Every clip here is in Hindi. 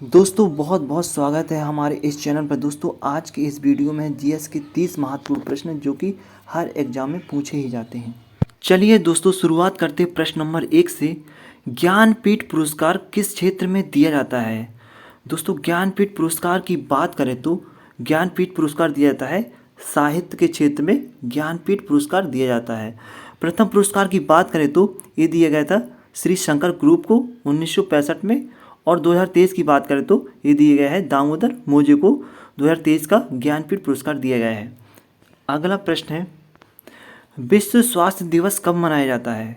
दोस्तों बहुत बहुत स्वागत है हमारे इस चैनल पर। दोस्तों आज के इस वीडियो में जीएस के 30 महत्वपूर्ण प्रश्न जो कि हर एग्जाम में पूछे ही जाते हैं। चलिए दोस्तों शुरुआत करते हैं प्रश्न नंबर 1 से। ज्ञानपीठ पुरस्कार किस क्षेत्र में दिया जाता है? दोस्तों ज्ञानपीठ पुरस्कार की बात करें तो ज्ञानपीठ पुरस्कार दिया जाता है साहित्य के क्षेत्र में। ज्ञानपीठ पुरस्कार दिया जाता है। प्रथम पुरस्कार की बात करें तो ये दिया गया था श्री शंकर ग्रुप को 1965 में, और 2023 की बात करें तो ये दिया गया है दामोदर मोजे को 2023 का ज्ञानपीठ पुरस्कार दिया गया है। अगला प्रश्न है, विश्व स्वास्थ्य दिवस कब मनाया जाता है?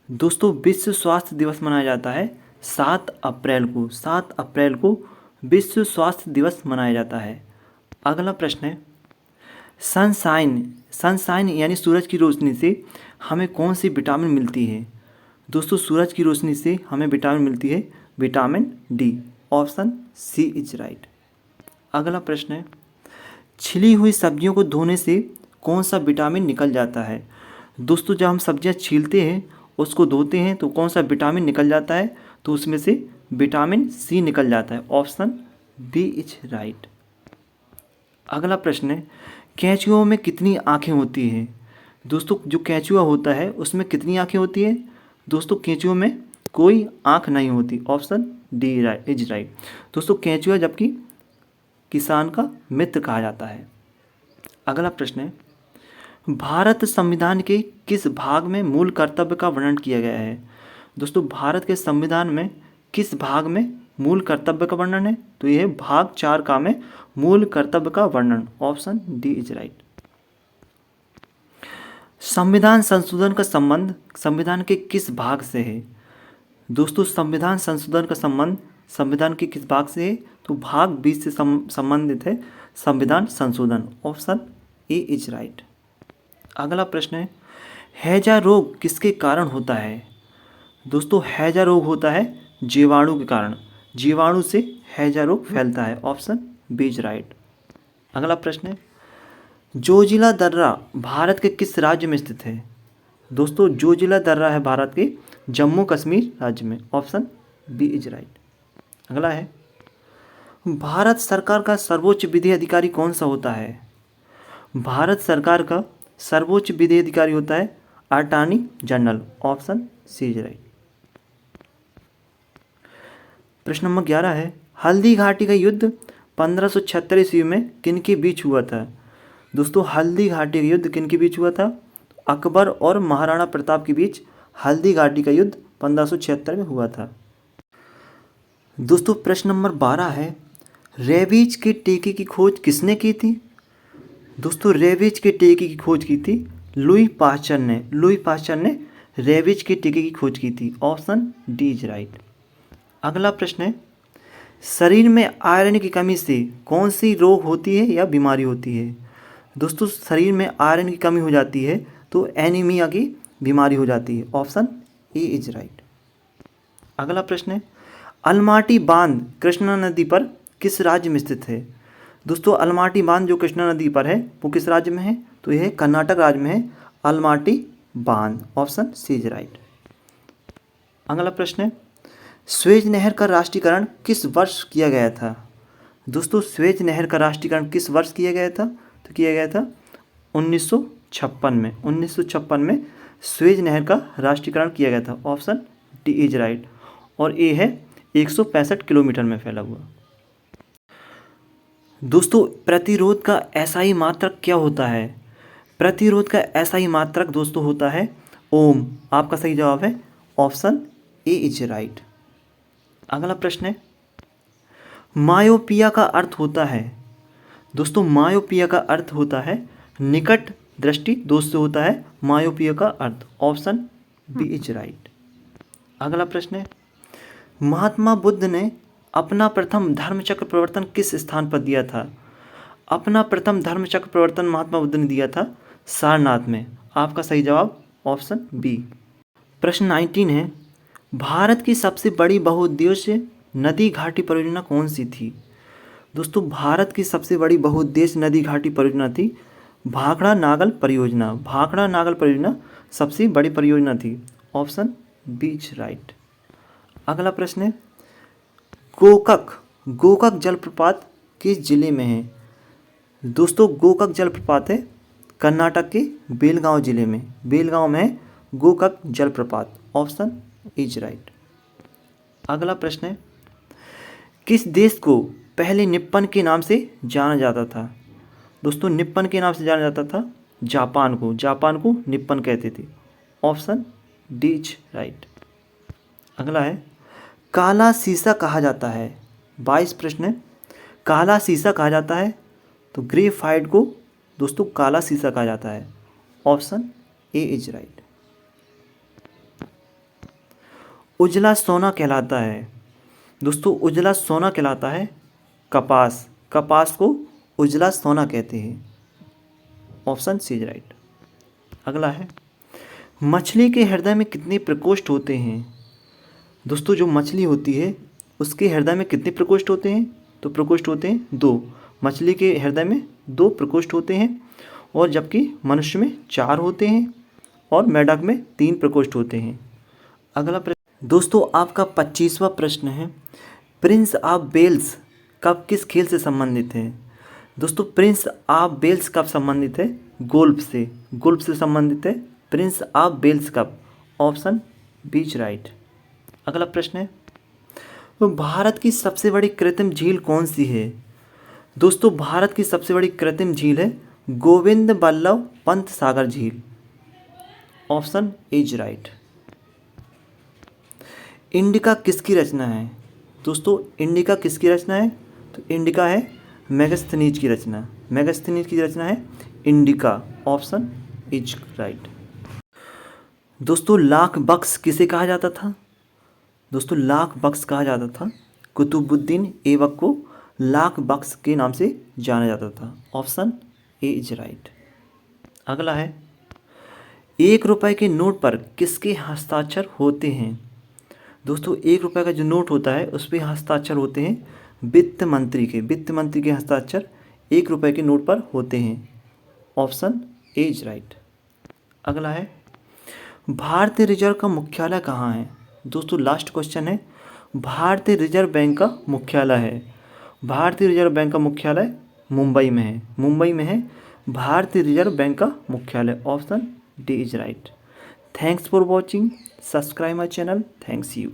दोस्तों विश्व स्वास्थ्य दिवस मनाया जाता है 7 अप्रैल को। 7 अप्रैल को विश्व स्वास्थ्य दिवस मनाया जाता है। अगला प्रश्न है, सनशाइन यानी सूरज की रोशनी से हमें कौन सी विटामिन मिलती है? दोस्तों सूरज की रोशनी से हमें विटामिन मिलती है vitamin D. Option C is right. अगला प्रश्न है, छिली हुई सब्जियों को धोने से कौन सा विटामिन निकल जाता है? दोस्तों जब हम सब्जियां छीलते हैं उसको धोते हैं तो कौन सा विटामिन निकल जाता है? तो उसमें से विटामिन सी निकल जाता है। Option B is right. अगला प्रश्न है, कैंचुओं में कितनी आँखें होती हैं? दोस्तों जो कैंचुआ होता है उसमें कितनी आँखें होती है? दोस्तों कैंचुओं में कोई आँख नहीं होती। Option D is right. दोस्तों कैंचुआ जबकि किसान का मित्र कहा जाता है। अगला प्रश्न है, भारत संविधान के किस भाग में मूल कर्तव्य का वर्णन किया गया है? दोस्तों भारत के संविधान में किस भाग में मूल कर्तव्य का वर्णन है? तो यह है भाग 4 का में मूल कर्तव्य का वर्णन। Option D is right. संविधान संशोधन का संबंध संविधान के किस भाग से है? दोस्तों संविधान संशोधन का संबंध संविधान के किस भाग से है? तो भाग 20 से संबंधित है संविधान संशोधन। Option A is right. अगला प्रश्न है, हैजा रोग किसके कारण होता है? दोस्तों हैजा रोग होता है जीवाणु के कारण। जीवाणु से हैजा रोग फैलता है। Option B is right. अगला प्रश्न है, जोजिला दर्रा भारत के किस राज्य में स्थित है? दोस्तों जोजिला दर्रा है भारत के जम्मू कश्मीर राज्य में। Option B is right. अगला है, भारत सरकार का सर्वोच्च विधि अधिकारी कौन सा होता है? भारत सरकार का सर्वोच्च विधि अधिकारी होता है attorney general. Option C is right. प्रश्न नंबर 11 है, हल्दी घाटी का युद्ध 1576 ईस्वी में किन के बीच हुआ था? दोस्तों हल्दी घाटी का युद्ध किन के बीच हुआ था? अकबर और महाराणा प्रताप के बीच हल्दी घाटी का युद्ध 1576 में हुआ था। दोस्तों प्रश्न नंबर 12 है, रेबीज के टीके की खोज किसने की थी? दोस्तों रेबीज के टीके की खोज की थी लुई पाश्चर ने। लुई पाश्चर ने रेबीज के टीके की खोज की थी। Option D is right. अगला प्रश्न है, शरीर में आयरन की कमी से कौन सी रोग होती है या बीमारी होती है? दोस्तों शरीर में आयरन की कमी हो जाती है तो एनीमिया की बीमारी हो जाती है। Option A is right. अगला प्रश्न है, अलमाटी बांध कृष्णा नदी पर किस राज्य में स्थित है? दोस्तों अलमाटी बांध जो कृष्णा नदी पर है वो किस राज्य में है? तो यह कर्नाटक राज्य में है अलमाटी बांध। Option C is right. अगला प्रश्न है, स्वेज नहर का राष्ट्रीयकरण किस वर्ष किया गया था? दोस्तों स्वेज नहर का राष्ट्रीयकरण किस वर्ष किया गया था? तो किया गया था 1956 में। 1956 में स्वेज नहर का राष्ट्रीयकरण किया गया था। Option D is right. और ए है 165 किलोमीटर में फैला हुआ। दोस्तों प्रतिरोध का एसआई मात्रक क्या होता है? प्रतिरोध का एसआई मात्रक दोस्तों होता है ओम। आपका सही जवाब है ऑप्शन ए इज राइट। अगला प्रश्न है, मायोपिया का अर्थ होता है? दोस्तों मायोपिया का अर्थ होता है निकट दृष्टि दोष से होता है मायोपिया का अर्थ। Option B is right. अगला प्रश्न है, महात्मा बुद्ध ने अपना प्रथम धर्मचक्र प्रवर्तन किस स्थान पर दिया था? अपना प्रथम धर्मचक्र प्रवर्तन महात्मा बुद्ध ने दिया था सारनाथ में। आपका सही जवाब ऑप्शन बी। प्रश्न 19 है, भारत की सबसे बड़ी बहुउद्देश्य नदी घाटी परियोजना कौन सी थी? दोस्तों भारत की सबसे बड़ी बहुउद्देश्य नदी घाटी परियोजना थी भाखड़ा नागल परियोजना। भाखड़ा नागल परियोजना सबसे बड़ी परियोजना थी। Option B is right. अगला प्रश्न है, गोकक गोकाक जलप्रपात किस जिले में है? दोस्तों गोकाक जलप्रपात है कर्नाटक के बेलगांव जिले में। बेलगांव में है गोकाक जलप्रपात। Option is right. अगला प्रश्न है, किस देश को पहले निप्पन के नाम से जाना जाता था? दोस्तों निप्पन के नाम से जाना जाता था जापान को। जापान को निप्पन कहते थे। Option D is right. अगला है, काला शीशा कहा जाता है। 22 प्रश्न है, काला शीशा कहा जाता है तो ग्रेफाइट को दोस्तों काला शीशा कहा जाता है। Option A is right. उजला सोना कहलाता है। दोस्तों उजला सोना कहलाता है कपास। कपास को उजला सोना कहते हैं। Option C is right. अगला है, मछली के हृदय में कितने प्रकोष्ठ होते हैं? दोस्तों जो मछली होती है उसके हृदय में कितने प्रकोष्ठ होते हैं? तो प्रकोष्ठ होते हैं 2। मछली के हृदय में 2 प्रकोष्ठ होते हैं और जबकि मनुष्य में 4 होते हैं और मेढक में 3 प्रकोष्ठ होते हैं। अगला प्रश्न दोस्तों आपका 25वां प्रश्न है, प्रिंस ऑफ वेल्स कप किस खेल से संबंधित है? दोस्तों प्रिंस ऑफ वेल्स कप संबंधित है गोल्फ से। गोल्फ से संबंधित है prince of Wales cup. Option B is right. अगला प्रश्न है, तो भारत की सबसे बड़ी कृत्रिम झील कौन सी है? दोस्तों भारत की सबसे बड़ी कृत्रिम झील है गोविंद बल्लभ पंत सागर झील। Option is right. इंडिका किसकी रचना है? दोस्तों इंडिका किसकी रचना है? तो इंडिका है मेगास्थनीज की रचना। मेगास्थनीज की रचना है इंडिका। Option is right. दोस्तों लाख बख्श किसे कहा जाता था? दोस्तों लाख बख्श कहा जाता था कुतुबुद्दीन ऐबक को लाख बख्श के नाम से जाना जाता था। Option A is right. अगला है, 1 रुपये के नोट पर किसके हस्ताक्षर होते हैं? दोस्तों 1 रुपये का जो नोट होता है उस पर हस्ताक्षर होते हैं वित्त मंत्री के। वित्त मंत्री के हस्ताक्षर 1 रुपये के नोट पर होते हैं। Option A is right. अगला है, भारतीय रिजर्व का मुख्यालय कहाँ है? दोस्तों लास्ट क्वेश्चन है, भारतीय रिजर्व बैंक का मुख्यालय है। भारतीय रिजर्व बैंक का मुख्यालय मुंबई में है। मुंबई में है भारतीय रिजर्व बैंक का मुख्यालय। Option D is right. Thanks for watching. Subscribe my channel. Thanks you.